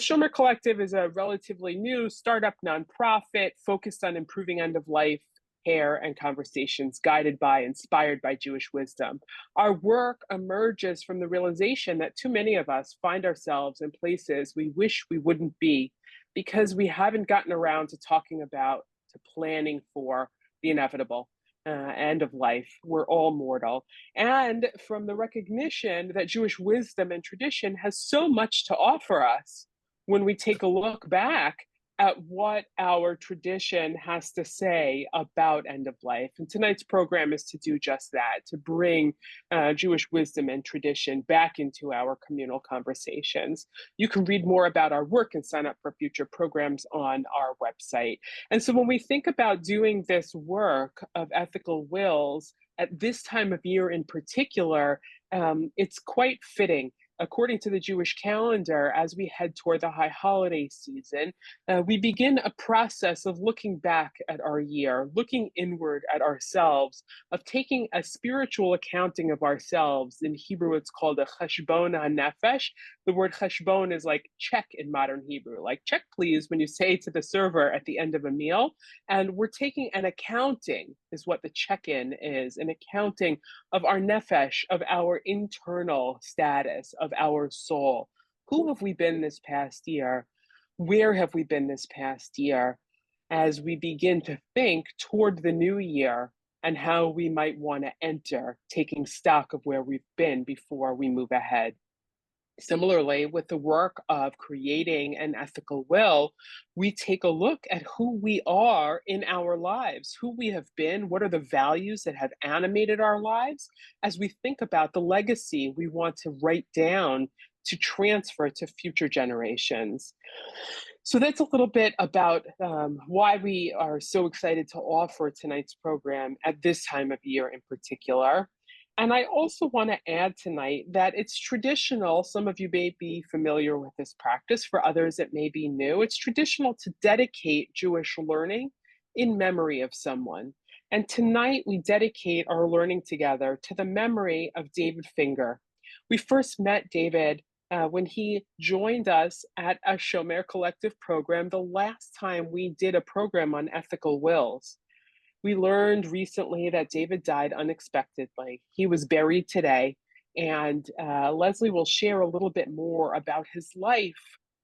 Shomer Collective is a relatively new startup nonprofit focused on improving end-of-life care and conversations guided by, inspired by Jewish wisdom. Our work emerges from the realization that too many of us find ourselves in places we wish we wouldn't be because we haven't gotten around to talking about, to planning for the inevitable. End of life. We're all mortal. And from the recognition that Jewish wisdom and tradition has so much to offer us when we take a look back at what our tradition has to say about end of life. And tonight's program is to do just that, to bring Jewish wisdom and tradition back into our communal conversations. You can read more about our work and sign up for future programs on our website. And so when we think about doing this work of ethical wills at this time of year in particular, it's quite fitting. According to the Jewish calendar, as we head toward the high holiday season, we begin a process of looking back at our year, looking inward at ourselves, of taking a spiritual accounting of ourselves. In Hebrew, it's called a cheshbon hanefesh. The word cheshbon is like check in modern Hebrew, like check please when you say to the server at the end of a meal. And we're taking an accounting, is what the check-in is, an accounting of our nefesh, of our internal status, of our soul. Who have we been this past year? Where have we been this past year? As we begin to think toward the new year and how we might want to enter, taking stock of where we've been before we move ahead. Similarly, with the work of creating an ethical will, we take a look at who we are in our lives, who we have been, what are the values that have animated our lives, as we think about the legacy we want to write down to transfer to future generations. So that's a little bit about why we are so excited to offer tonight's program at this time of year in particular. And I also want to add tonight that it's traditional, some of you may be familiar with this practice, for others it may be new. It's traditional to dedicate Jewish learning in memory of someone. And tonight we dedicate our learning together to the memory of David Finger. We first met David when he joined us at a Shomer Collective program the last time we did a program on ethical wills. We learned recently that David died unexpectedly. He was buried today, and Lesley will share a little bit more about his life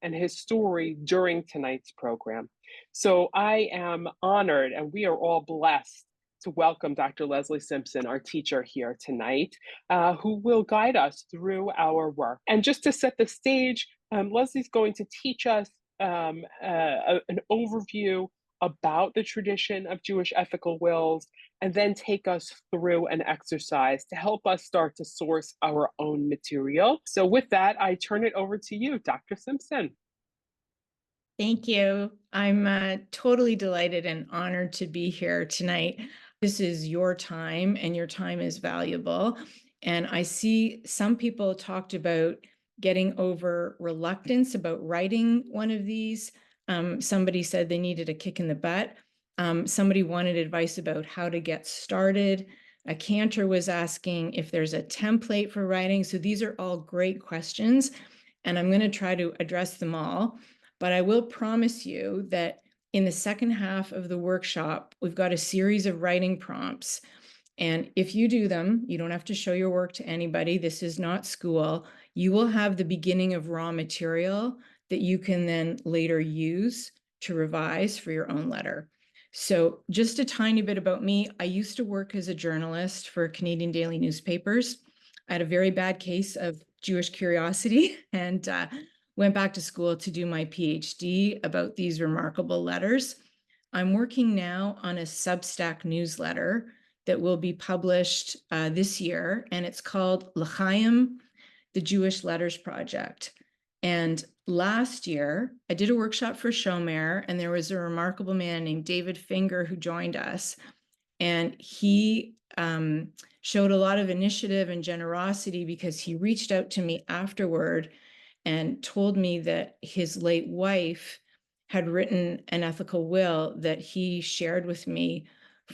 and his story during tonight's program. So I am honored, and we are all blessed to welcome Dr. Lesley Simpson, our teacher here tonight, who will guide us through our work. And just to set the stage, Lesley's going to teach us an overview about the tradition of Jewish ethical wills, and then take us through an exercise to help us start to source our own material. So with that, I turn it over to you, Dr. Simpson. Thank you. I'm totally delighted and honored to be here tonight. This is your time, and your time is valuable. And I see some people talked about getting over reluctance about writing one of these. Somebody said they needed a kick in the butt. Somebody wanted advice about how to get started. A cantor was asking if there's a template for writing. So these are all great questions, and I'm going to try to address them all. But I will promise you that in the second half of the workshop, we've got a series of writing prompts. And if you do them, you don't have to show your work to anybody. This is not school. You will have the beginning of raw material that you can then later use to revise for your own letter. So just a tiny bit about me. I used to work as a journalist for Canadian daily newspapers. I had a very bad case of Jewish curiosity and went back to school to do my PhD about these remarkable letters. I'm working now on a Substack newsletter that will be published this year, and it's called L'Chaim, the Jewish Letters Project. And last year, I did a workshop for Shomer, and there was a remarkable man named David Finger who joined us. And he showed a lot of initiative and generosity because he reached out to me afterward and told me that his late wife had written an ethical will that he shared with me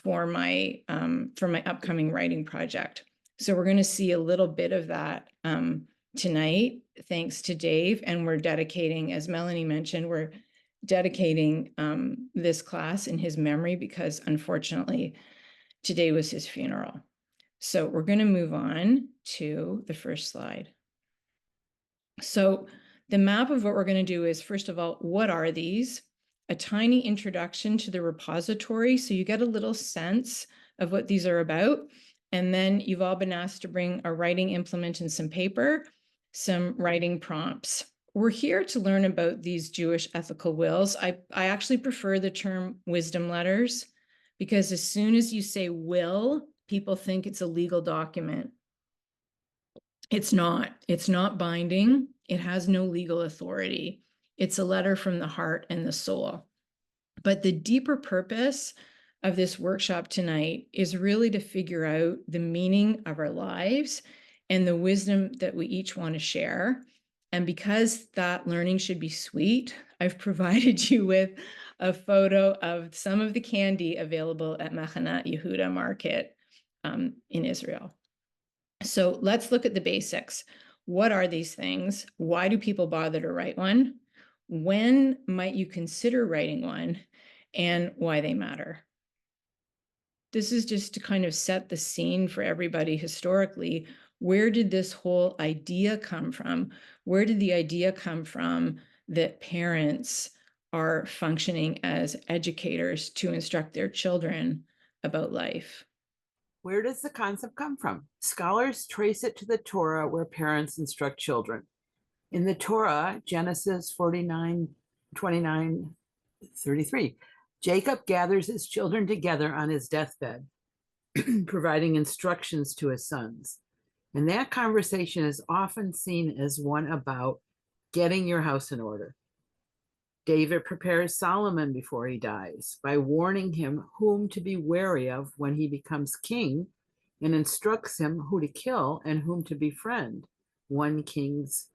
for my upcoming writing project. So we're going to see a little bit of that tonight. thanks to Dave, and we're dedicating, as Melanie mentioned, we're dedicating this class in his memory because unfortunately today was his funeral. So we're going to move on to the first slide. So the map of what we're going to do is, first of all, what are these? A tiny introduction to the repository, so you get a little sense of what these are about. And then you've all been asked to bring a writing implement and some paper, some writing prompts. We're here to learn about these Jewish ethical wills. I actually prefer the term wisdom letters because as soon as you say will, people think it's a legal document. It's not binding. It has no legal authority. It's a letter from the heart and the soul. But the deeper purpose of this workshop tonight is really to figure out the meaning of our lives and the wisdom that we each want to share. And because that learning should be sweet, I've provided you with a photo of some of the candy available at Machanat Yehuda Market in Israel. So let's look at the basics. What are these things? Why do people bother to write one? When might you consider writing one? And why they matter. This is just to kind of set the scene for everybody historically. Where did this whole idea come from? Where did the idea come from that parents are functioning as educators to instruct their children about life? Where does the concept come from? Scholars trace it to the Torah, where parents instruct children. In the Torah, Genesis 49:29-33, Jacob gathers his children together on his deathbed, providing instructions to his sons. And that conversation is often seen as one about getting your house in order. David prepares Solomon before he dies by warning him whom to be wary of when he becomes king, and instructs him who to kill and whom to befriend. 1 Kings,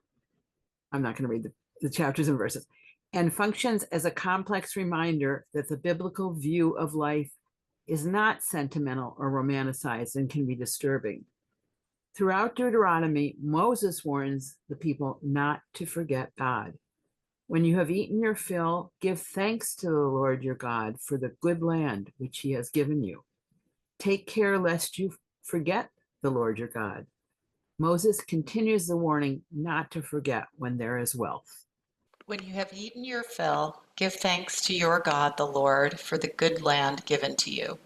I'm not going to read the chapters and verses, and functions as a complex reminder that the biblical view of life is not sentimental or romanticized and can be disturbing. Throughout Deuteronomy, Moses warns the people not to forget God. When you have eaten your fill, give thanks to the Lord your God for the good land which he has given you. Take care lest you forget the Lord your God. Moses continues the warning not to forget when there is wealth. When you have eaten your fill, give thanks to your God the Lord for the good land given to you.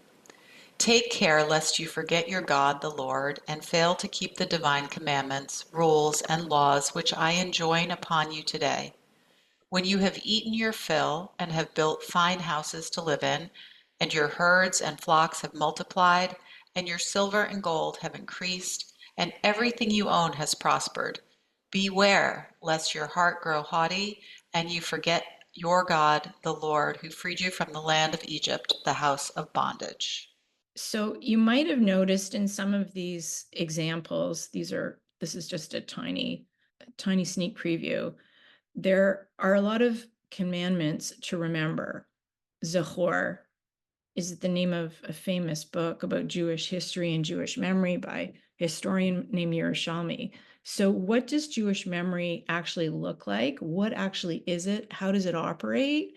Take care lest you forget your God the Lord and fail to keep the divine commandments, rules, and laws which I enjoin upon you today. When you have eaten your fill and have built fine houses to live in, and your herds and flocks have multiplied, and your silver and gold have increased, and everything you own has prospered, beware lest your heart grow haughty, and you forget your God, the Lord, who freed you from the land of Egypt, the house of bondage. So you might have noticed in some of these examples, this is just a tiny sneak preview. There are a lot of commandments to remember. Zachor is the name of a famous book about Jewish history and Jewish memory by a historian named Yerushalmi. So what does Jewish memory actually look like? What actually is it? How does it operate?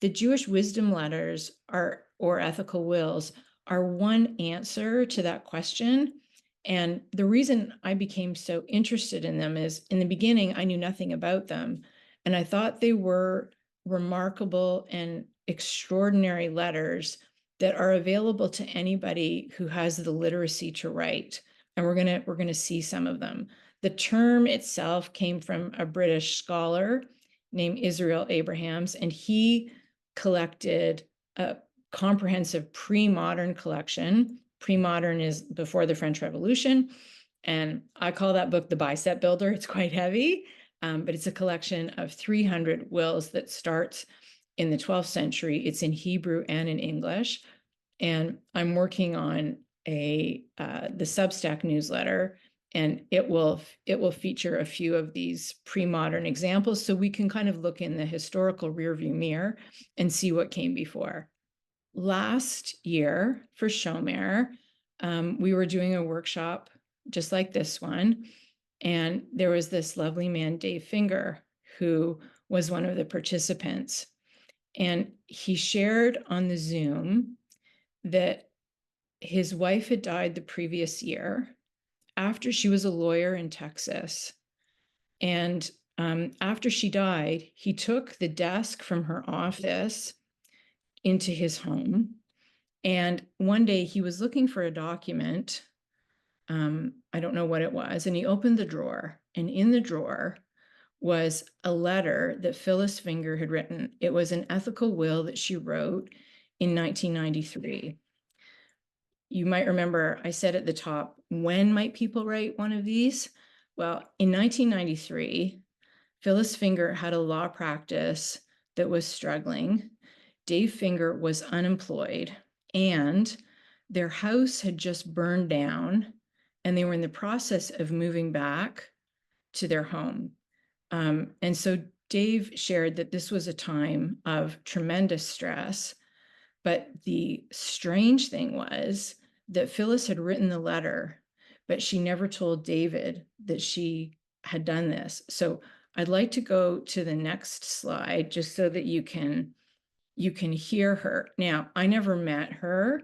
The Jewish wisdom letters or ethical wills are one answer to that question. And the reason I became so interested in them is in the beginning, I knew nothing about them. And I thought they were remarkable and extraordinary letters that are available to anybody who has the literacy to write. And we're gonna see some of them. The term itself came from a British scholar named Israel Abrahams, and he collected a comprehensive pre-modern collection. Pre-modern is before the French Revolution. And I call that book The Bicep Builder. It's quite heavy, but it's a collection of 300 wills that starts in the 12th century. It's in Hebrew and in English. And I'm working on the Substack newsletter, and it will feature a few of these pre-modern examples so we can kind of look in the historical rearview mirror and see what came before. Last year for Shomer, we were doing a workshop just like this one, And there was this lovely man, Dave Finger, who was one of the participants. And he shared on the Zoom that his wife had died the previous year after she was a lawyer in Texas. And after she died, he took the desk from her office into his home. And one day he was looking for a document. I don't know what it was. And he opened the drawer. And in the drawer was a letter that Phyllis Finger had written. It was an ethical will that she wrote in 1993. You might remember I said at the top, when might people write one of these? Well, in 1993, Phyllis Finger had a law practice that was struggling. Dave Finger was unemployed, and their house had just burned down, and they were in the process of moving back to their home. And so Dave shared that this was a time of tremendous stress. But the strange thing was that Phyllis had written the letter, but she never told David that she had done this. So I'd like to go to the next slide just so that you can hear her. Now, I never met her,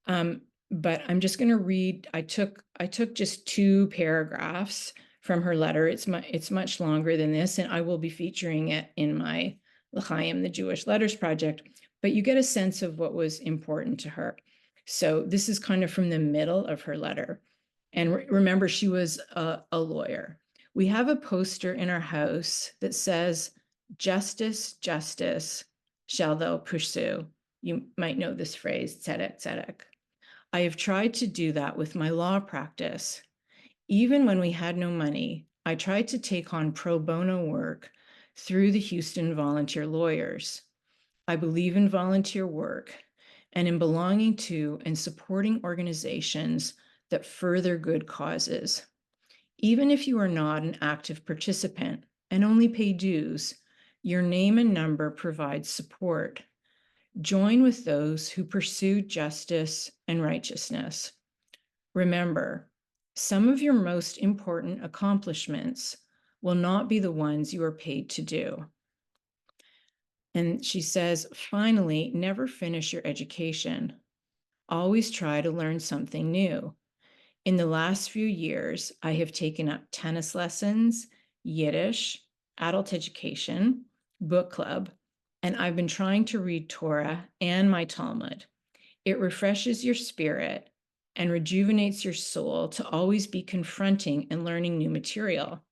but I'm just going to read. I took just 2 paragraphs from her letter. It's much longer than this, and I will be featuring it in my L'chaim, the Jewish Letters Project. But you get a sense of what was important to her. So this is kind of from the middle of her letter. And remember, she was a lawyer. We have a poster in our house that says, "Justice, justice shall thou pursue." You might know this phrase, tzedek, tzedek. I have tried to do that with my law practice. Even when we had no money, I tried to take on pro bono work through the Houston Volunteer Lawyers. I believe in volunteer work and in belonging to and supporting organizations that further good causes. Even if you are not an active participant and only pay dues, your name and number provides support. Join with those who pursue justice and righteousness. Remember, some of your most important accomplishments will not be the ones you are paid to do. And she says, finally, never finish your education. Always try to learn something new. In the last few years, I have taken up tennis lessons, Yiddish, adult education, book club, and I've been trying to read Torah and my Talmud. It refreshes your spirit and rejuvenates your soul to always be confronting and learning new material.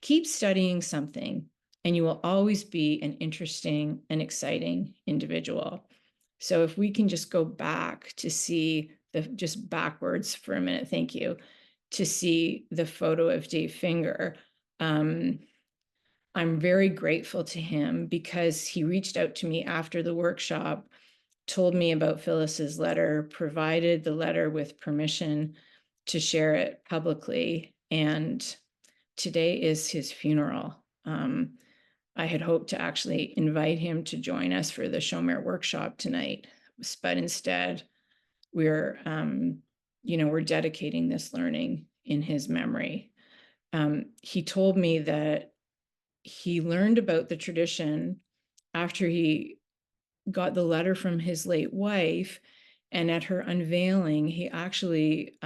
Keep studying something, and you will always be an interesting and exciting individual. So if we can just go back to see just backwards for a minute, thank you, to see the photo of Dave Finger. I'm very grateful to him because he reached out to me after the workshop, told me about Phyllis's letter, provided the letter with permission to share it publicly, and today is his funeral. I had hoped to actually invite him to join us for the Shomer workshop tonight, but instead we're dedicating this learning in his memory. He told me that he learned about the tradition after he got the letter from his late wife, and at her unveiling, he actually,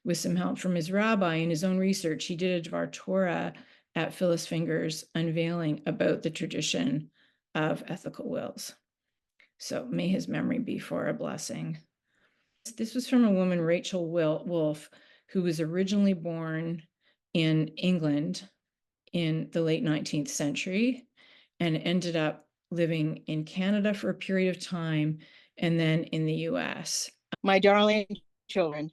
with some help from his rabbi and his own research, he did a Dvar Torah at Phyllis Finger's unveiling about the tradition of ethical wills. So may his memory be for a blessing. This was from a woman, Rachel Wolfe, who was originally born in England in the late 19th century and ended up living in Canada for a period of time and then in the US. My darling children,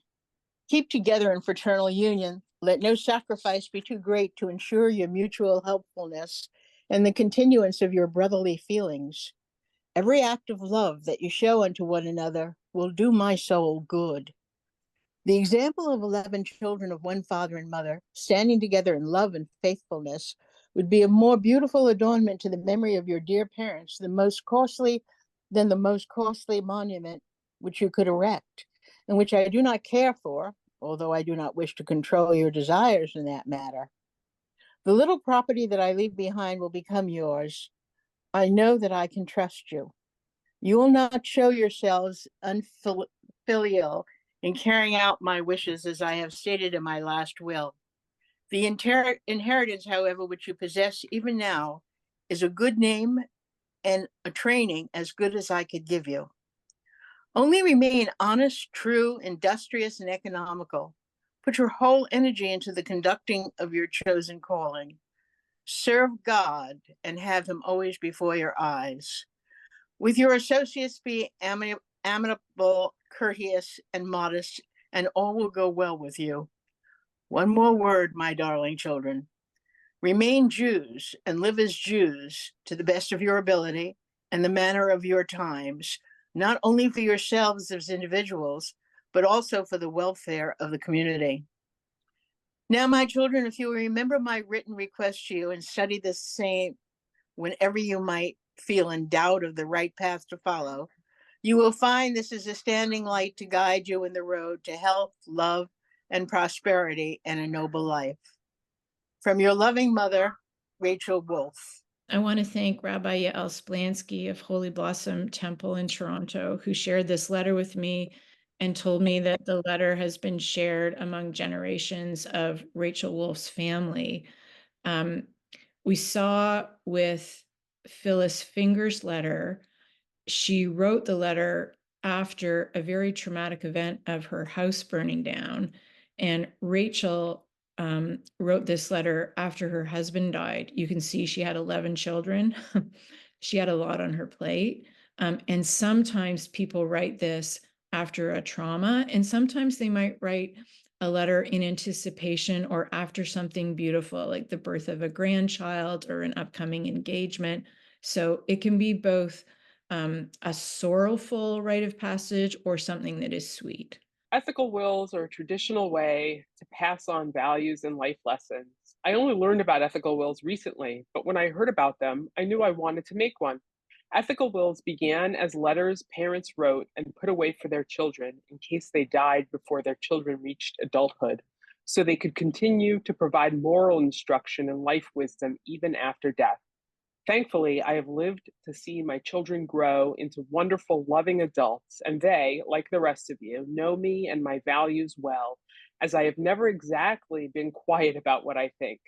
keep together in fraternal union. Let no sacrifice be too great to ensure your mutual helpfulness and the continuance of your brotherly feelings. Every act of love that you show unto one another will do my soul good. The example of 11 children of one father and mother standing together in love and faithfulness would be a more beautiful adornment to the memory of your dear parents than the most costly monument which you could erect, and which I do not care for, although I do not wish to control your desires in that matter. The little property that I leave behind will become yours. I know that I can trust you. You will not show yourselves unfilial in carrying out my wishes as I have stated in my last will. The inheritance, however, which you possess even now is a good name and a training as good as I could give you. Only remain honest, true, industrious, and economical. Put your whole energy into the conducting of your chosen calling. Serve God and have him always before your eyes. With your associates, be amiable, courteous, and modest, and all will go well with you. One more word, my darling children. Remain Jews and live as Jews to the best of your ability and the manner of your times, not only for yourselves as individuals, but also for the welfare of the community. Now, my children, if you will remember my written request to you and study this same whenever you might feel in doubt of the right path to follow, you will find this is a standing light to guide you in the road to health, love, and prosperity and a noble life. From your loving mother, Rachel Wolf. I want to thank Rabbi Yael Splansky of Holy Blossom Temple in Toronto, who shared this letter with me and told me that the letter has been shared among generations of Rachel Wolf's family. We saw with Phyllis Finger's letter, she wrote the letter after a very traumatic event of her house burning down. And Rachel wrote this letter after her husband died. You can see she had 11 children. She had a lot on her plate. And sometimes people write this after a trauma, and sometimes they might write a letter in anticipation or after something beautiful, like the birth of a grandchild or an upcoming engagement. So it can be both a sorrowful rite of passage or something that is sweet. Ethical wills are a traditional way to pass on values and life lessons. I only learned about ethical wills recently, but when I heard about them, I knew I wanted to make one. Ethical wills began as letters parents wrote and put away for their children in case they died before their children reached adulthood, so they could continue to provide moral instruction and life wisdom even after death. Thankfully, I have lived to see my children grow into wonderful, loving adults, and they, like the rest of you, know me and my values well, as I have never exactly been quiet about what I think.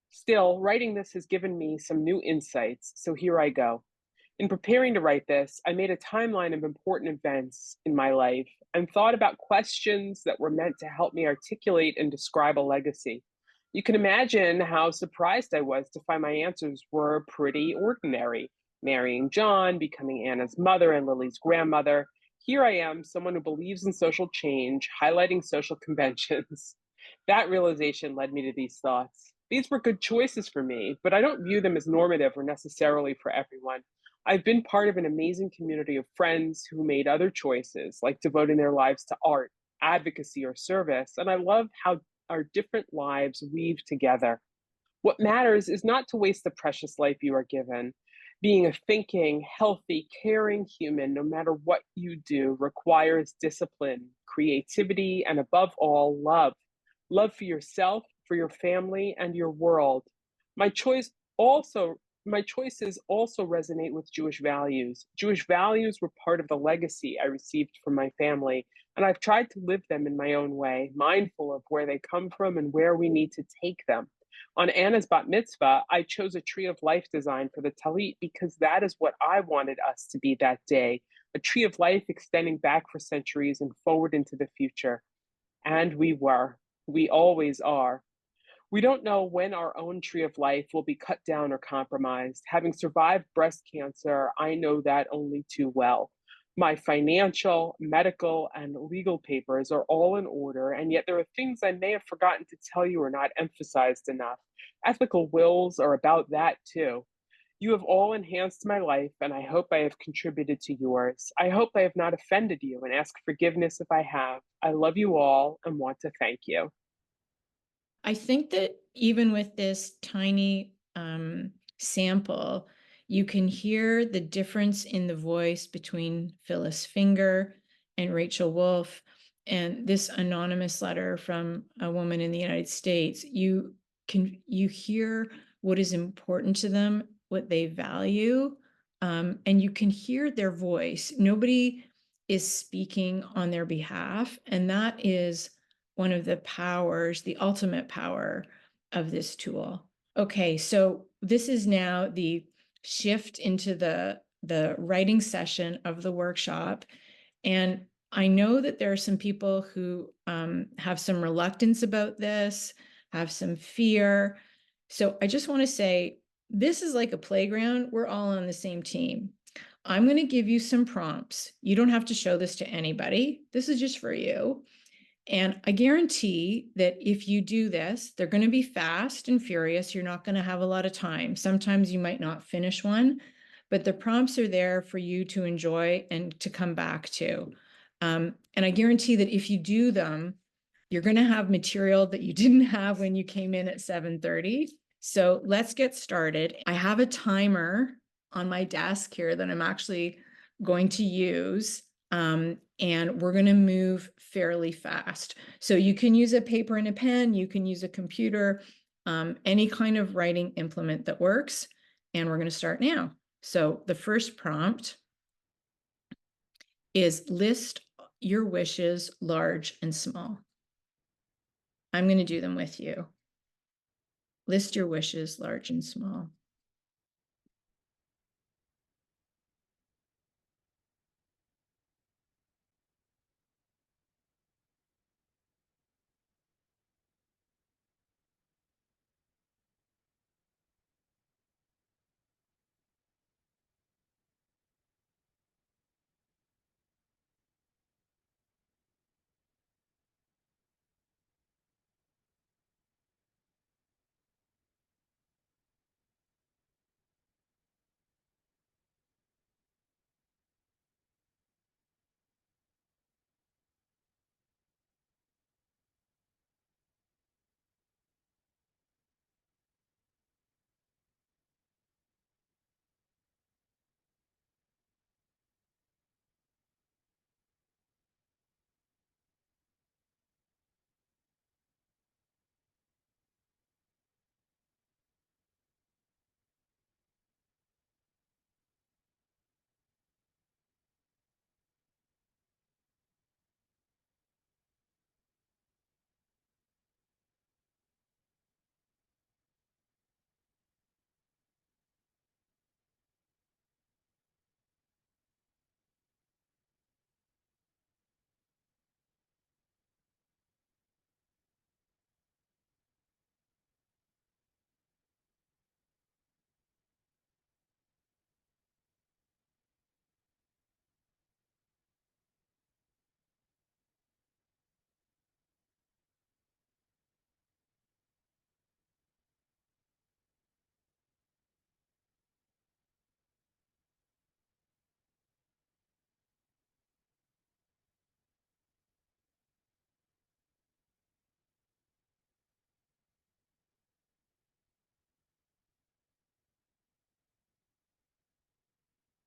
Still, writing this has given me some new insights, so here I go. In preparing to write this, I made a timeline of important events in my life and thought about questions that were meant to help me articulate and describe a legacy. You can imagine how surprised I was to find my answers were pretty ordinary. Marrying John, becoming Anna's mother and Lily's grandmother. Here I am, someone who believes in social change, highlighting social conventions. That realization led me to these thoughts. These were good choices for me, but I don't view them as normative or necessarily for everyone. I've been part of an amazing community of friends who made other choices, like devoting their lives to art, advocacy, or service, and I love how our different lives weave together. What matters is not to waste the precious life you are given. Being a thinking, healthy, caring human, no matter what you do, requires discipline, creativity, and above all, love. Love for yourself, for your family, and your world. My choice also my choices also resonate with Jewish values. Jewish values were part of the legacy I received from my family, and I've tried to live them in my own way, mindful of where they come from and where we need to take them. On Anna's bat mitzvah, I chose a tree of life design for the talit because that is what I wanted us to be that day, a tree of life extending back for centuries and forward into the future. And we were. We always are. We don't know when our own tree of life will be cut down or compromised. Having survived breast cancer, I know that only too well. My financial, medical, and legal papers are all in order, and yet there are things I may have forgotten to tell you or not emphasized enough. Ethical wills are about that too. You have all enhanced my life, and I hope I have contributed to yours. I hope I have not offended you and ask forgiveness if I have. I love you all and want to thank you. I think that even with this tiny sample, you can hear the difference in the voice between Phyllis Finger and Rachel Wolf. and this anonymous letter from a woman in the United States, you hear what is important to them, what they value, and you can hear their voice. Nobody is speaking on their behalf, and that is one of the powers, the ultimate power of this tool. Okay, so this is now the shift into the writing session of the workshop. And I know that there are some people who have some reluctance about this, have some fear. So I just want to say, this is like a playground. We're all on the same team. I'm going to give you some prompts. You don't have to show this to anybody. This is just for you. And I guarantee that if you do this, they're going to be fast and furious. You're not going to have a lot of time. Sometimes you might not finish one, but the prompts are there for you to enjoy and to come back to. And I guarantee that if you do them, you're going to have material that you didn't have when you came in at 7:30. So let's get started. I have a timer on my desk here that I'm actually going to use. And we're going to move fairly fast. So you can use a paper and a pen, you can use a computer, any kind of writing implement that works. And we're going to start now. So the first prompt is list your wishes, large and small. I'm going to do them with you. List your wishes, large and small.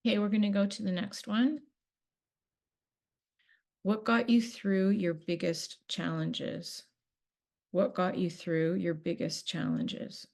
Okay, we're going to go to the next one. What got you through your biggest challenges? What got you through your biggest challenges?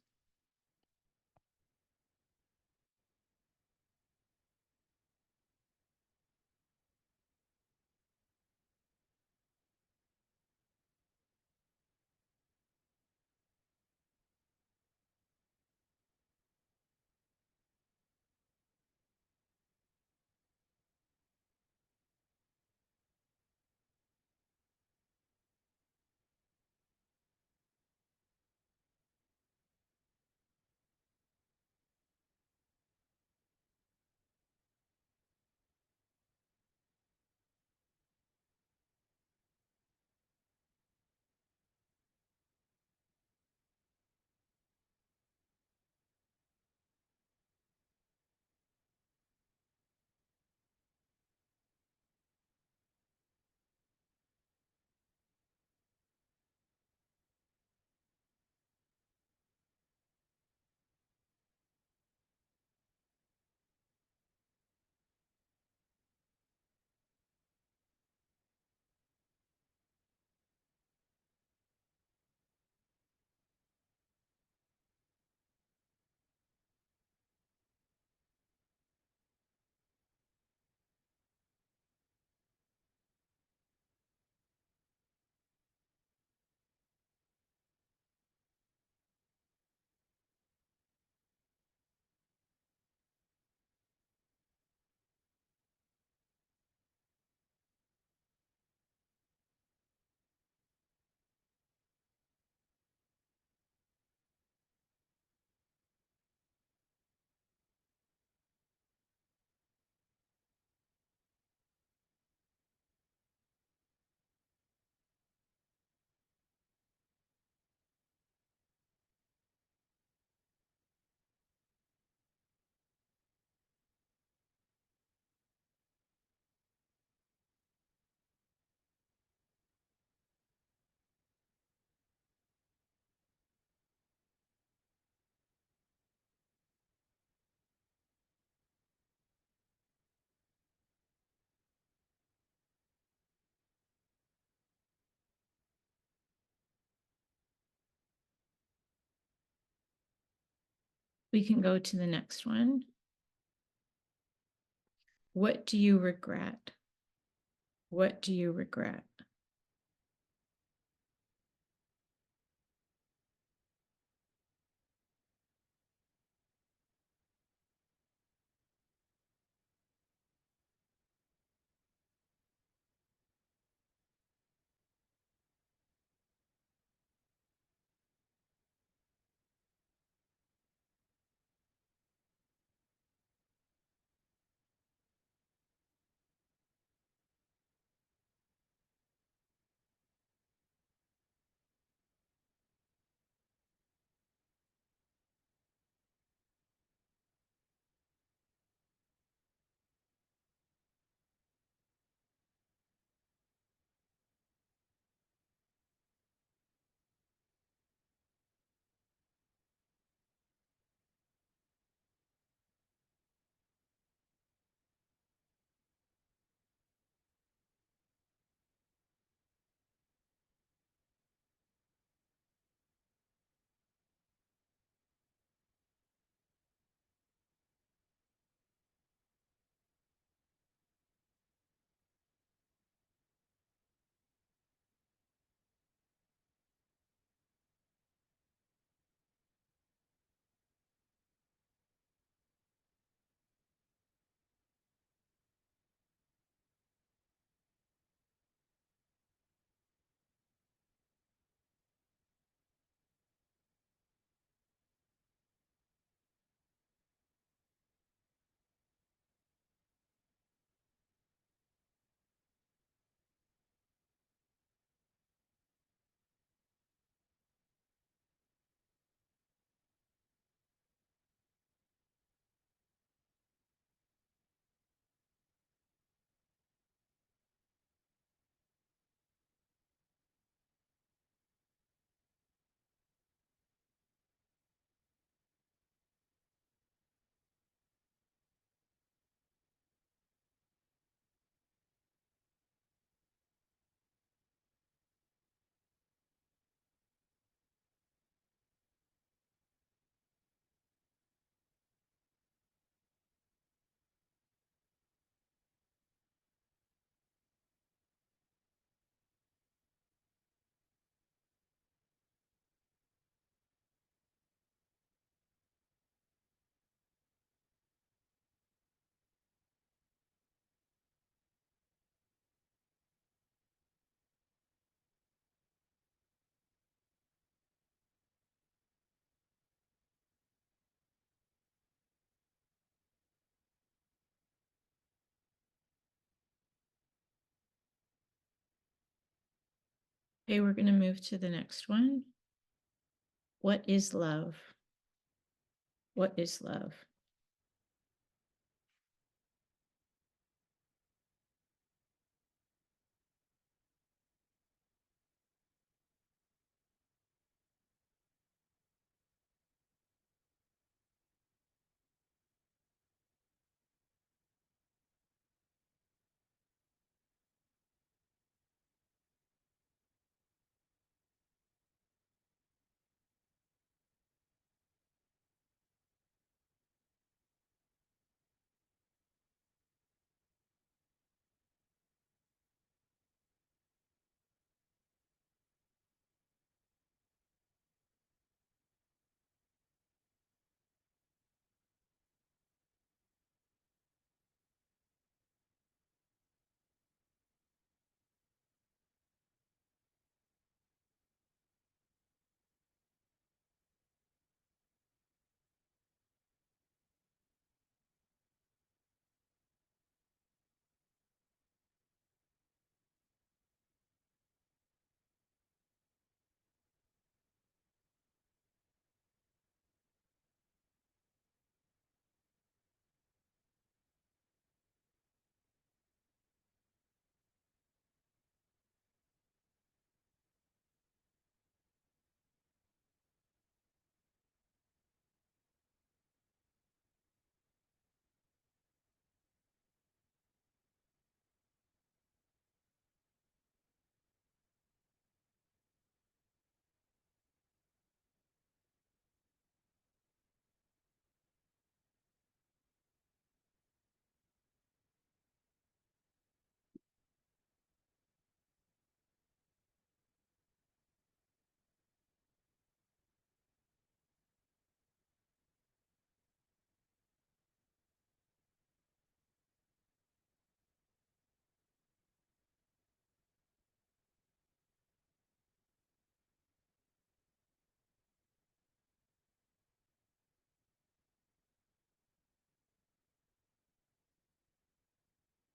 We can go to the next one. What do you regret? What do you regret? Okay, we're going to move to the next one. What is love? What is love?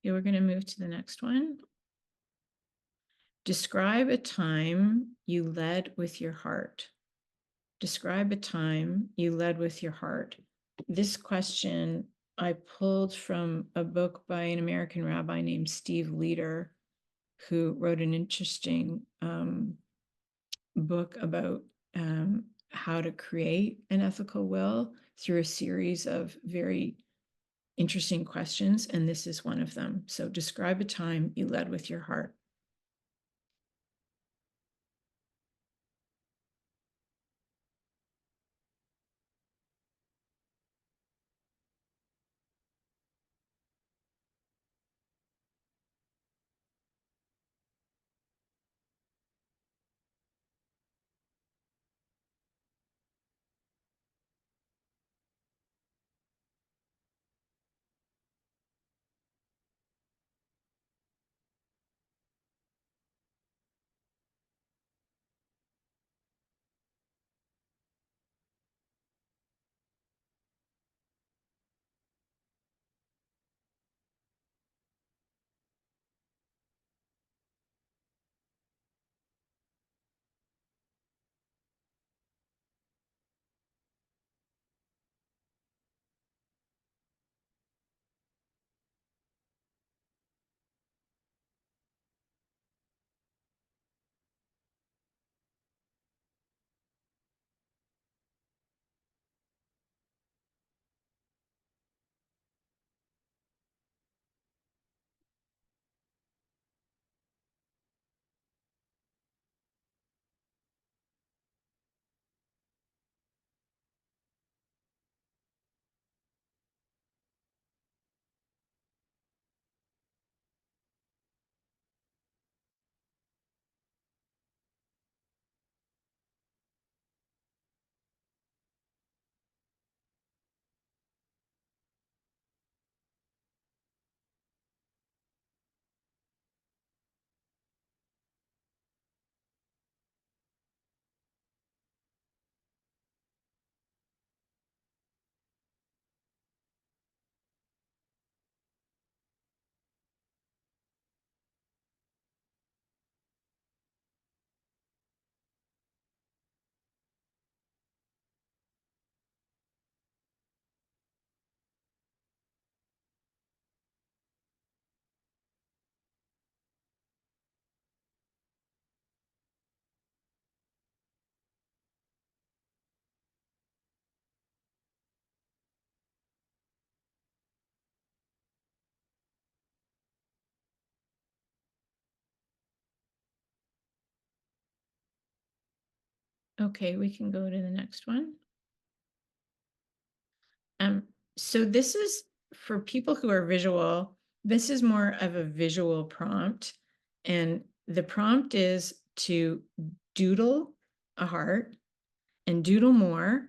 Okay, we're going to move to the next one. Describe a time you led with your heart. Describe a time you led with your heart. This question I pulled from a book by an American rabbi named Steve Leader, who wrote an interesting book about how to create an ethical will through a series of very interesting questions, and this is one of them. So describe a time you led with your heart. Okay, we can go to the next one. So this is for people who are visual, this is more of a visual prompt. And the prompt is to doodle a heart and doodle more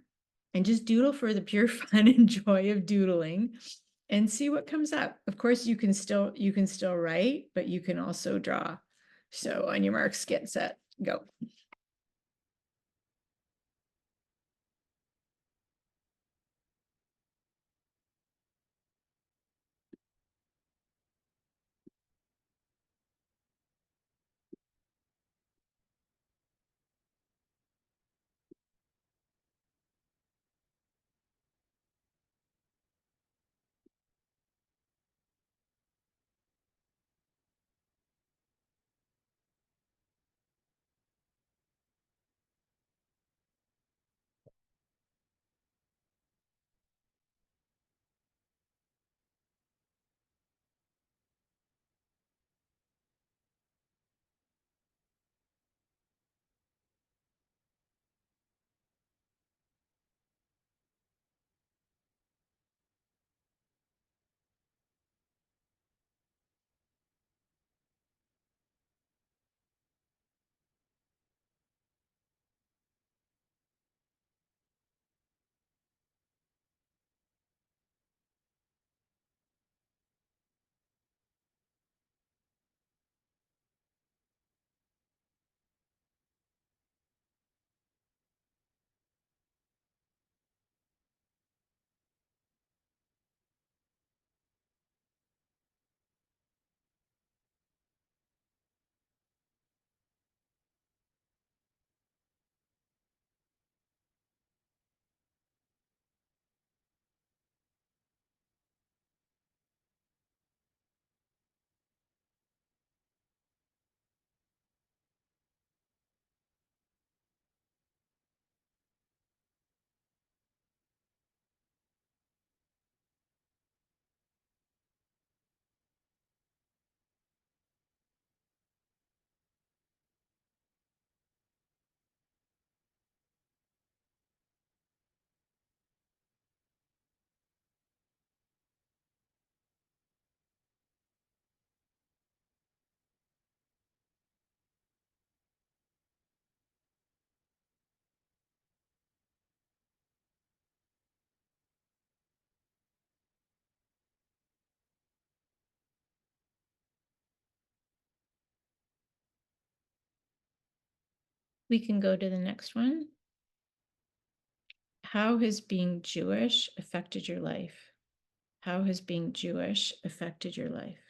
and just doodle for the pure fun and joy of doodling and see what comes up. Of course, you can still write, but you can also draw. So on your marks, get set, go. We can go to the next one. How has being Jewish affected your life? How has being Jewish affected your life?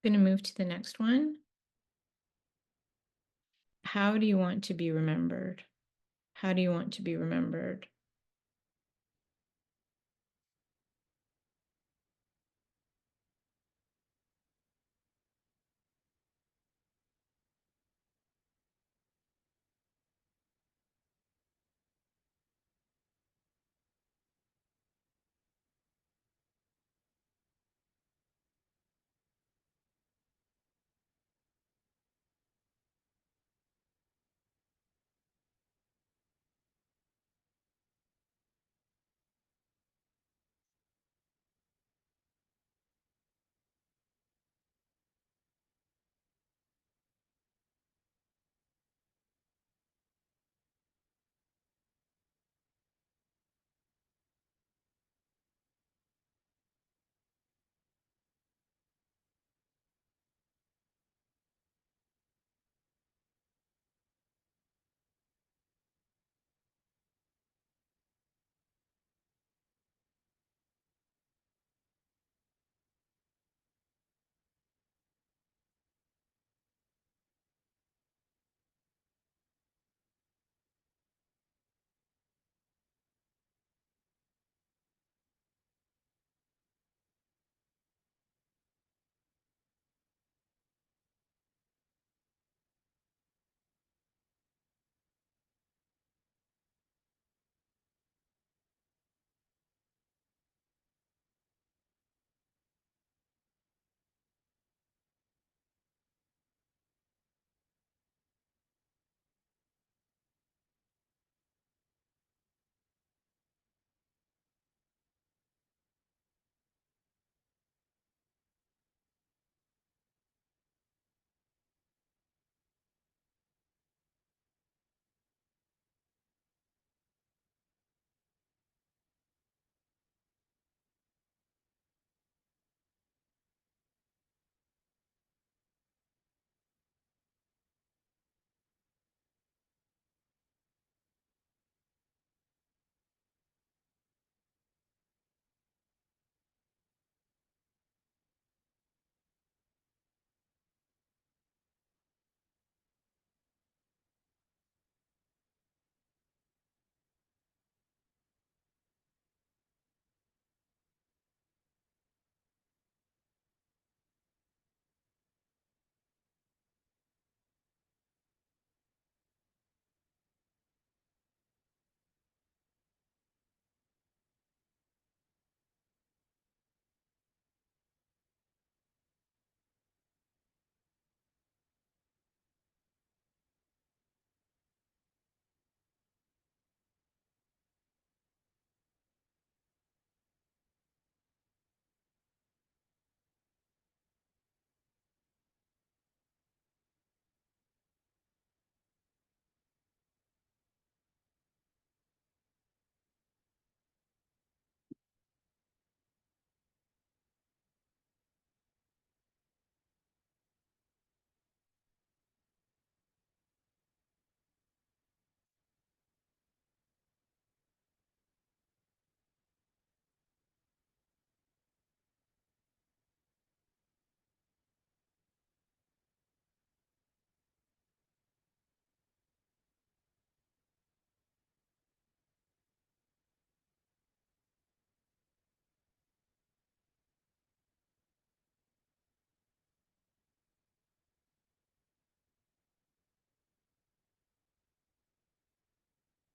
I'm going to move to the next one. How do you want to be remembered? How do you want to be remembered?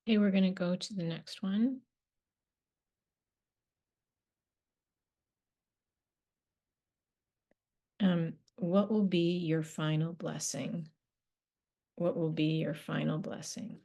Okay, we're going to go to the next one. What will be your final blessing? What will be your final blessing?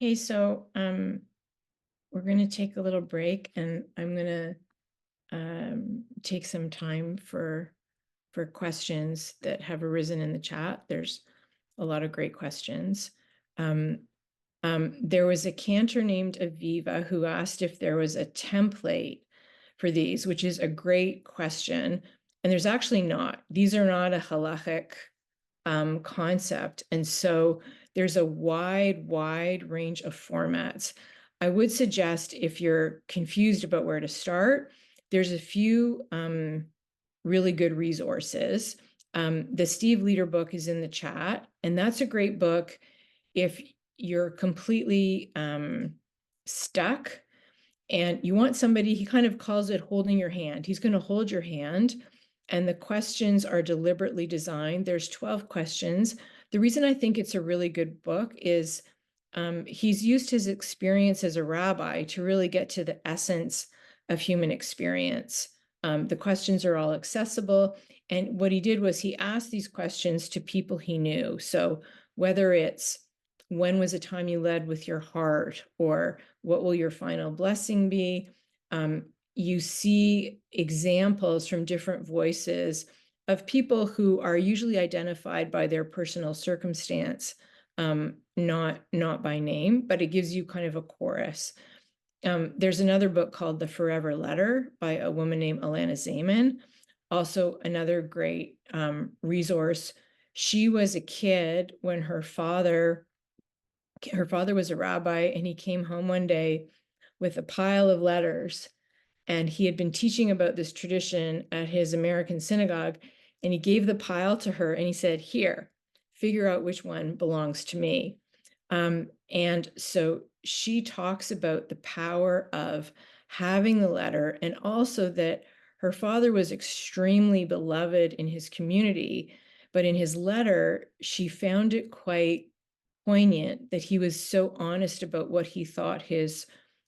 Okay, so we're going to take a little break, and I'm going to take some time for questions that have arisen in the chat. There's a lot of great questions. There was a cantor named Aviva who asked if there was a template for these, which is a great question. And there's actually not. These are not a halachic concept. And so there's a wide range of formats. I would suggest, if you're confused about where to start, there's a few really good resources. The Steve Leader book is in the chat, and that's a great book if you're completely stuck and you want somebody. He kind of calls it holding your hand. He's going to hold your hand, and the questions are deliberately designed. There's 12 questions. The reason I think it's a really good book is he's used his experience as a rabbi to really get to the essence of human experience. The questions are all accessible. And what he did was he asked these questions to people he knew. So whether it's, when was a time you led with your heart, or what will your final blessing be? You see examples from different voices of people who are usually identified by their personal circumstance, not by name, but it gives you kind of a chorus. There's another book called The Forever Letter by a woman named Alana Zaman, also another great resource. She was a kid when her father was a rabbi, and he came home one day with a pile of letters, and he had been teaching about this tradition at his American synagogue, and he gave the pile to her, and he said, "Here, figure out which one belongs to me." And so she talks about the power of having the letter, and also that her father was extremely beloved in his community, but in his letter, she found it quite poignant that he was so honest about what he thought his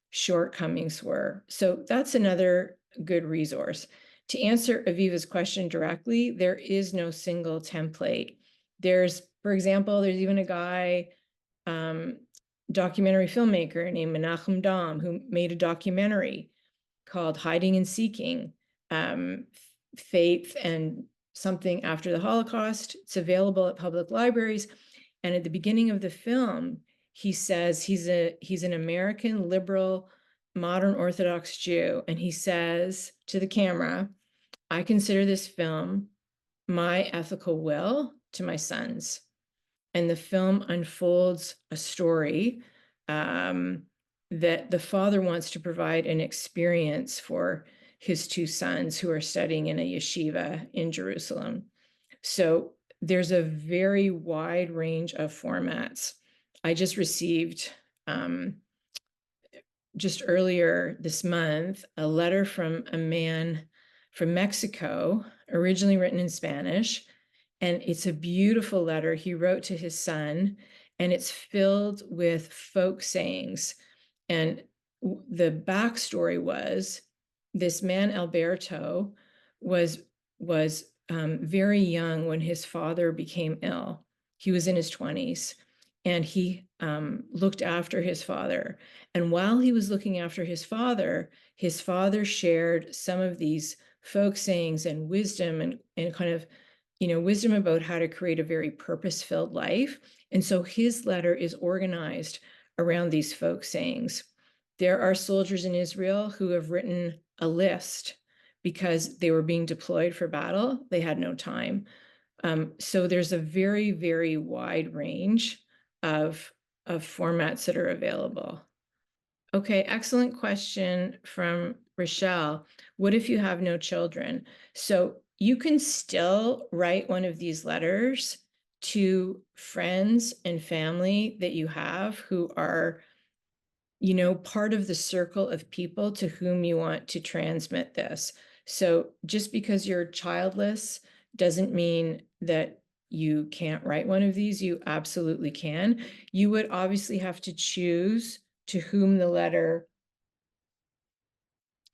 shortcomings were. So that's another good resource. To answer Aviva's question directly, there is no single template. There's, for example, there's even a guy, documentary filmmaker named Menachem Dam, who made a documentary called Hiding and Seeking, Faith and Something After the Holocaust. It's available at public libraries. And at the beginning of the film, he says he's an American liberal, modern Orthodox Jew. And he says to the camera, "I consider this film my ethical will to my sons." And the film unfolds a story that the father wants to provide an experience for his two sons who are studying in a yeshiva in Jerusalem. So there's a very wide range of formats. I just received, just earlier this month, a letter from a man from Mexico, originally written in Spanish. And it's a beautiful letter he wrote to his son, and it's filled with folk sayings. And the backstory was, this man, Alberto, was very young when his father became ill. He was in his 20s, and he looked after his father. And while he was looking after his father shared some of these folk sayings and wisdom, and kind of, wisdom about how to create a very purpose-filled life. And so his letter is organized around these folk sayings. There are soldiers in Israel who have written a list because they were being deployed for battle. They had no time. So there's a very, very wide range of formats that are available. Okay, excellent question from Rochelle. What if you have no children? So you can still write one of these letters to friends and family that you have who are, part of the circle of people to whom you want to transmit this. So just because you're childless doesn't mean that you can't write one of these. You absolutely can. You would obviously have to choose to whom the letter,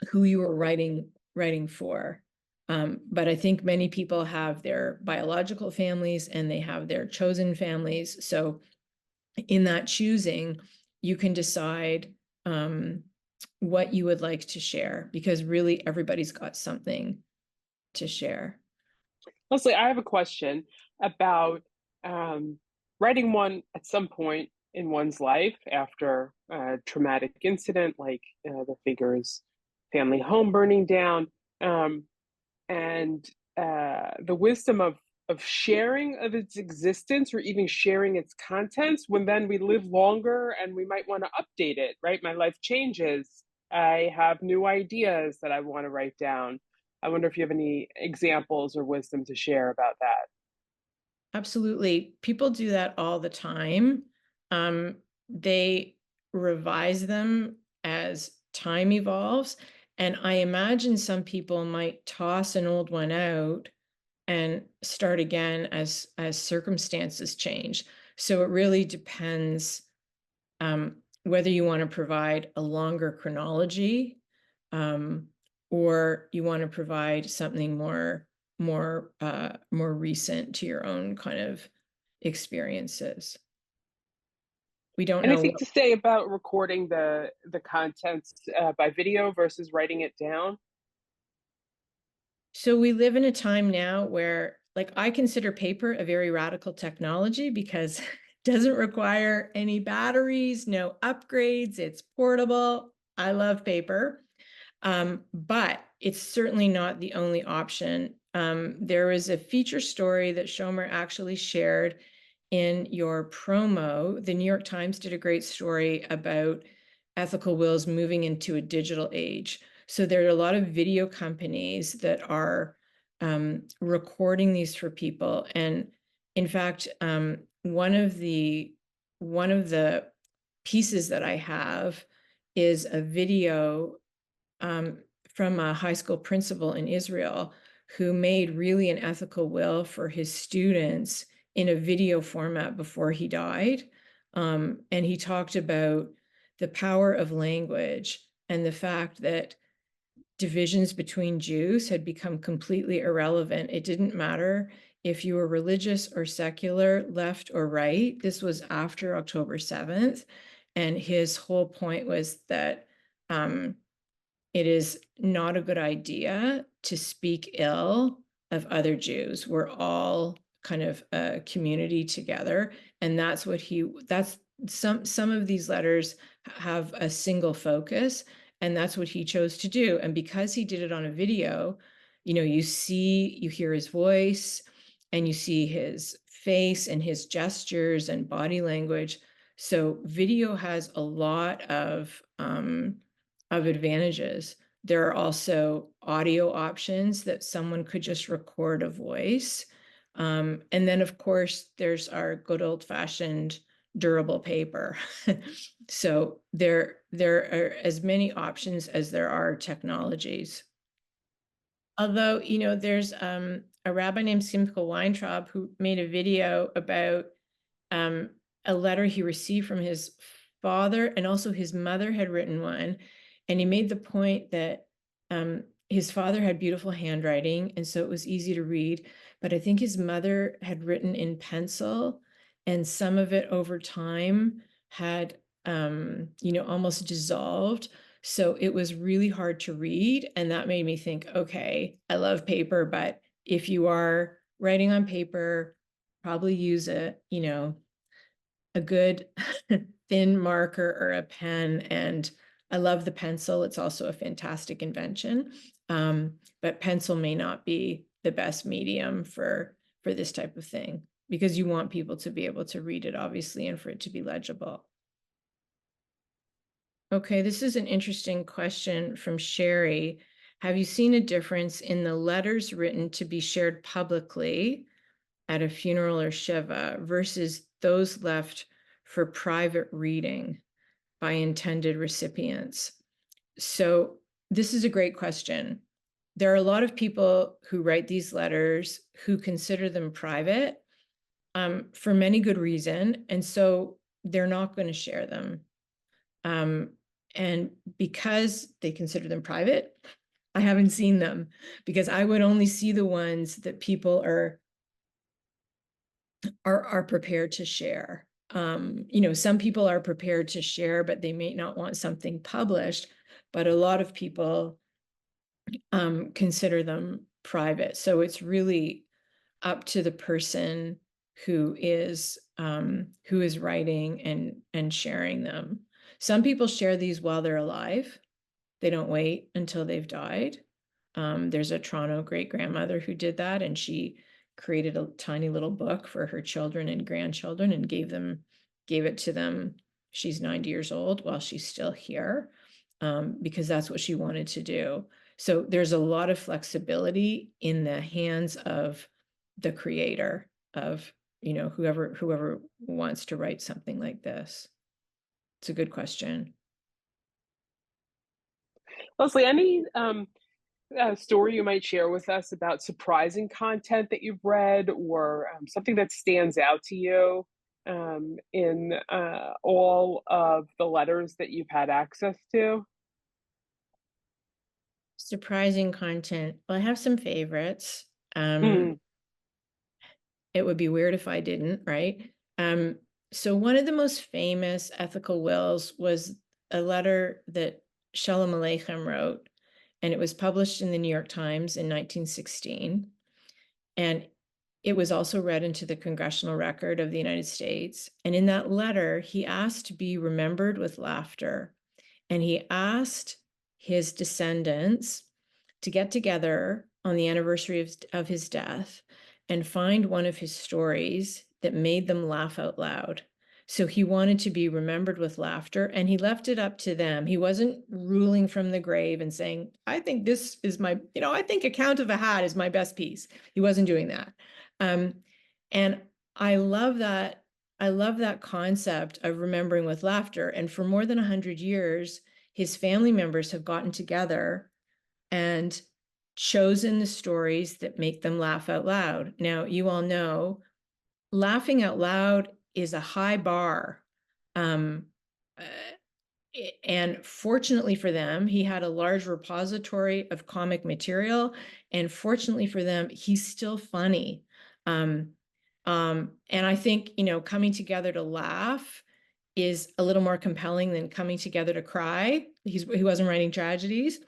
who you were writing for. But I think many people have their biological families and they have their chosen families. So in that choosing, you can decide what you would like to share, because really everybody's got something to share. Lesley, I have a question about writing one at some point in one's life after a traumatic incident, like the figure's family home burning down, and the wisdom of sharing of its existence, or even sharing its contents, when then we live longer and we might want to update it, right? My life changes. I have new ideas that I want to write down. I wonder if you have any examples or wisdom to share about that. Absolutely. People do that all the time. They revise them as time evolves. And I imagine some people might toss an old one out and start again as circumstances change. So it really depends whether you want to provide a longer chronology, or you want to provide something more recent to your own kind of experiences. We don't know. Anything to say about recording the contents by video versus writing it down? So we live in a time now where, like, I consider paper a very radical technology because it doesn't require any batteries, no upgrades, it's portable. I love paper. But it's certainly not the only option. There was a feature story that Shomer actually shared in your promo. The New York Times did a great story about ethical wills moving into a digital age. So there are a lot of video companies that are recording these for people. And in fact, one of the pieces that I have is a video from a high school principal in Israel who made really an ethical will for his students in a video format before he died. And he talked about the power of language and the fact that divisions between Jews had become completely irrelevant. It didn't matter if you were religious or secular, left or right. This was after October 7th. And his whole point was that it is not a good idea to speak ill of other Jews. We're all kind of a community together. And that's what that's some of these letters have a single focus, and that's what he chose to do. And because he did it on a video, you hear his voice and you see his face and his gestures and body language. So video has a lot of advantages. There are also audio options that someone could just record a voice. And then, of course, there's our good old-fashioned durable paper. So there are as many options as there are technologies. Although, there's a rabbi named Simcha Weintraub who made a video about a letter he received from his father, and also his mother had written one. And he made the point that his father had beautiful handwriting, and so it was easy to read. But I think his mother had written in pencil, and some of it over time had, almost dissolved. So it was really hard to read. And that made me think, okay, I love paper, but if you are writing on paper, probably use a good thin marker or a pen. And I love the pencil. It's also a fantastic invention. But pencil may not be the best medium for this type of thing, because you want people to be able to read it, obviously, and for it to be legible. Okay, this is an interesting question from Sherry. Have you seen a difference in the letters written to be shared publicly at a funeral or shiva versus those left for private reading by intended recipients? So this is a great question. There are a lot of people who write these letters who consider them private for many good reason. And so they're not going to share them. And because they consider them private, I haven't seen them, because I would only see the ones that people are prepared to share. Some people are prepared to share, but they may not want something published, but a lot of people consider them private. So it's really up to the person who is writing and sharing them. Some people share these while they're alive. They don't wait until they've died. There's a Toronto great-grandmother who did that, and she created a tiny little book for her children and grandchildren and gave it to them. She's 90 years old while she's still here, because that's what she wanted to do. So there's a lot of flexibility in the hands of the creator, of whoever wants to write something like this. It's a good question. Lesley, any story you might share with us about surprising content that you've read, or something that stands out to you in all of the letters that you've had access to? Surprising content. Well, I have some favorites. It would be weird if I didn't, right? So one of the most famous ethical wills was a letter that Shalom Aleichem wrote, and it was published in the New York Times in 1916. And it was also read into the Congressional Record of the United States. And in that letter, he asked to be remembered with laughter. And he asked his descendants to get together on the anniversary of his death and find one of his stories that made them laugh out loud. So he wanted to be remembered with laughter, and he left it up to them. He wasn't ruling from the grave and saying, I think this is my, I think Account of a Hat is my best piece. He wasn't doing that. And I love that. I love that concept of remembering with laughter. And for more than 100 years, his family members have gotten together and chosen the stories that make them laugh out loud. Now, you all know, laughing out loud is a high bar. And fortunately for them, he had a large repository of comic material. And fortunately for them, he's still funny. And I think, coming together to laugh is a little more compelling than coming together to cry. He wasn't writing tragedies.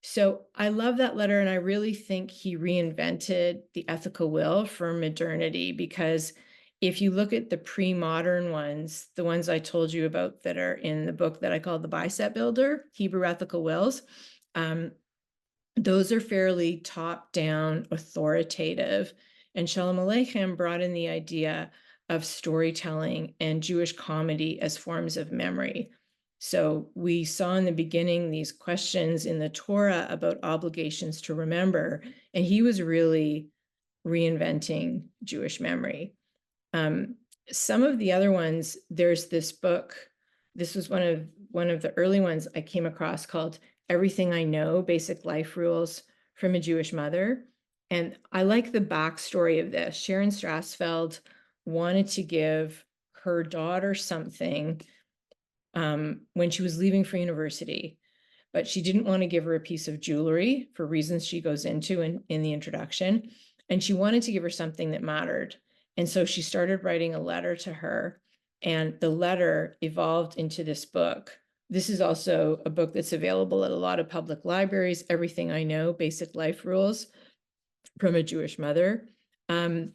So I love that letter, and I really think he reinvented the ethical will for modernity, because if you look at the pre-modern ones, the ones I told you about that are in the book that I call The Bicep Builder, Hebrew Ethical Wills, those are fairly top-down, authoritative. And Shalom Aleichem brought in the idea of storytelling and Jewish comedy as forms of memory. So we saw in the beginning these questions in the Torah about obligations to remember, and he was really reinventing Jewish memory. Some of the other ones, there's this book, this was one of the early ones I came across, called Everything I Know, Basic Life Rules from a Jewish Mother. And I like the backstory of this. Sharon Strassfeld wanted to give her daughter something when she was leaving for university, but she didn't want to give her a piece of jewelry for reasons she goes into in the introduction. And she wanted to give her something that mattered. And so she started writing a letter to her, and the letter evolved into this book. This is also a book that's available at a lot of public libraries, Everything I Know, Basic Life Rules from a Jewish Mother. And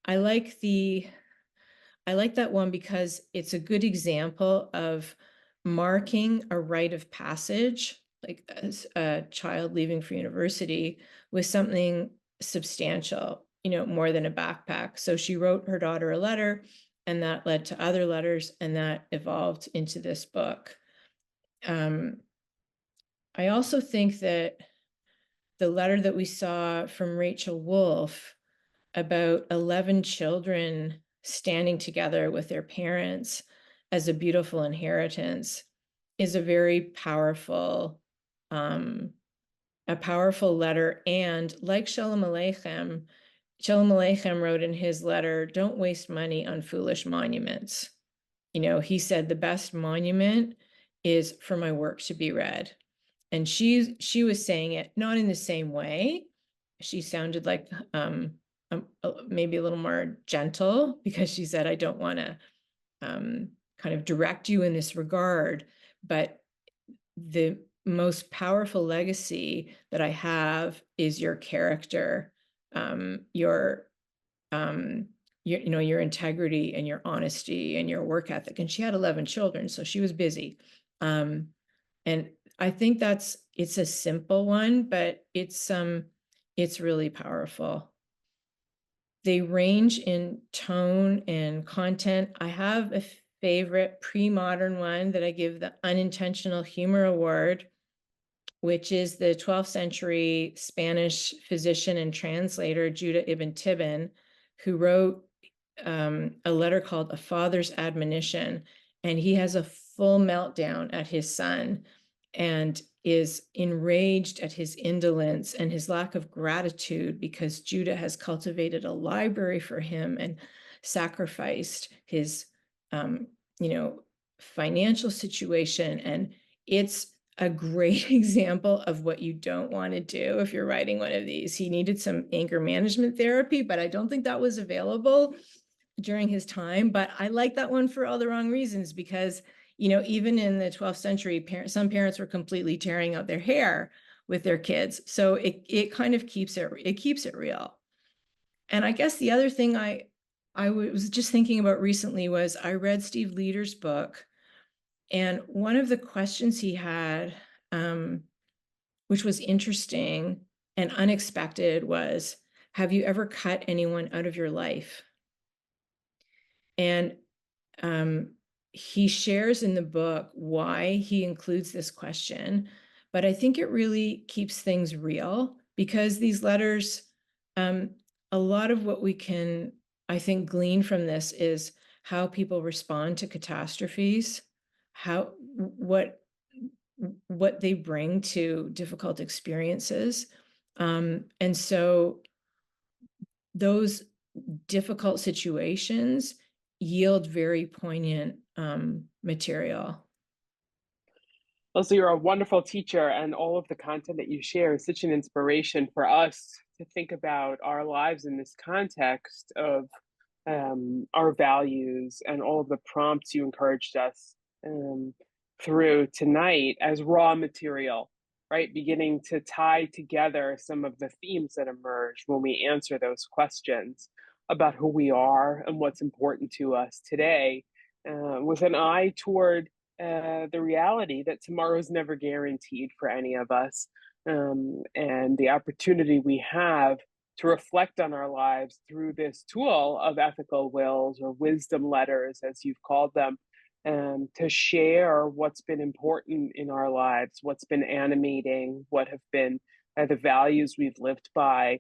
I like that one because it's a good example of marking a rite of passage, like as a child leaving for university, with something substantial, more than a backpack. So she wrote her daughter a letter, and that led to other letters, and that evolved into this book. I also think that the letter that we saw from Rachel Wolf about 11 children standing together with their parents as a beautiful inheritance is a very powerful letter. And like Shalom Aleichem wrote in his letter, don't waste money on foolish monuments. He said the best monument is for my work to be read. And she was saying it not in the same way. She sounded like maybe a little more gentle, because she said, I don't want to kind of direct you in this regard, but the most powerful legacy that I have is your character, your your integrity and your honesty and your work ethic. And she had 11 children, so she was busy. And I think it's a simple one, but it's really powerful. They range in tone and content. I have a favorite pre-modern one that I give the Unintentional Humor Award, which is the 12th century Spanish physician and translator Judah ibn Tibbon, who wrote a letter called A Father's Admonition. And he has a full meltdown at his son and is enraged at his indolence and his lack of gratitude because Judah has cultivated a library for him and sacrificed his, financial situation. And it's a great example of what you don't want to do if you're writing one of these. He needed some anger management therapy, but I don't think that was available during his time. But I like that one for all the wrong reasons, because even in the 12th century, some parents were completely tearing out their hair with their kids. So it kind of keeps it real. And I guess the other thing I was just thinking about recently was I read Steve Leder's book, and one of the questions he had, which was interesting and unexpected, was, have you ever cut anyone out of your life? And he shares in the book why he includes this question, but I think it really keeps things real, because these letters, a lot of what we can, I think, glean from this is how people respond to catastrophes, what they bring to difficult experiences. And so those difficult situations yield very poignant material. Lesley, you're a wonderful teacher, and all of the content that you share is such an inspiration for us to think about our lives in this context of our values and all of the prompts you encouraged us through tonight as raw material, right? Beginning to tie together some of the themes that emerge when we answer those questions about who we are and what's important to us today, with an eye toward the reality that tomorrow is never guaranteed for any of us, and the opportunity we have to reflect on our lives through this tool of ethical wills, or wisdom letters, as you've called them, to share what's been important in our lives, what's been animating, what have been the values we've lived by,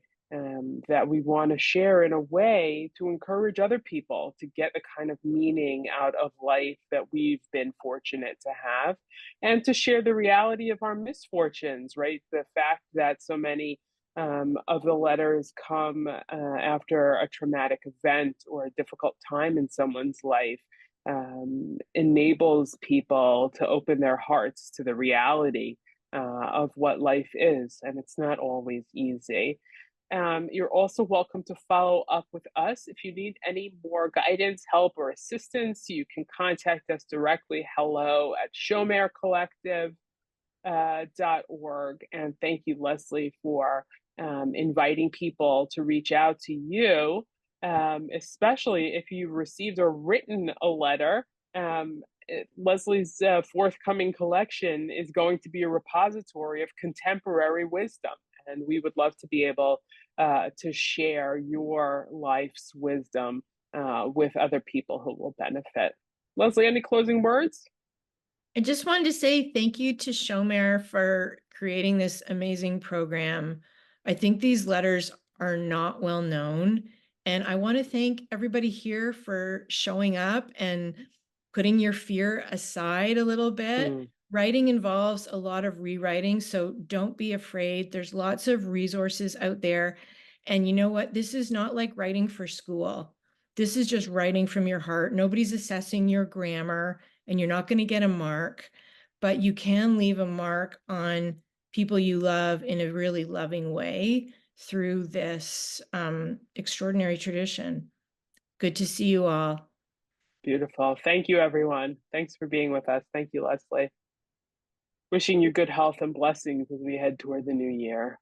that we want to share in a way to encourage other people to get the kind of meaning out of life that we've been fortunate to have, and to share the reality of our misfortunes, right? The fact that so many of the letters come after a traumatic event or a difficult time in someone's life enables people to open their hearts to the reality of what life is, and it's not always easy. You're also welcome to follow up with us. If you need any more guidance, help, or assistance, you can contact us directly, hello@shomercollective.org. And thank you, Lesley, for inviting people to reach out to you, especially if you've received or written a letter. Lesley's forthcoming collection is going to be a repository of contemporary wisdom, and we would love to be able to share your life's wisdom with other people who will benefit. Lesley, any closing words? I just wanted to say thank you to Shomer for creating this amazing program. I think these letters are not well known, and I want to thank everybody here for showing up and putting your fear aside a little bit. Writing involves a lot of rewriting, so don't be afraid. There's lots of resources out there. And you know what? This is not like writing for school. This is just writing from your heart. Nobody's assessing your grammar, and you're not going to get a mark, but you can leave a mark on people you love in a really loving way through this extraordinary tradition. Good to see you all. Beautiful. Thank you, everyone. Thanks for being with us. Thank you, Lesley. Wishing you good health and blessings as we head toward the new year.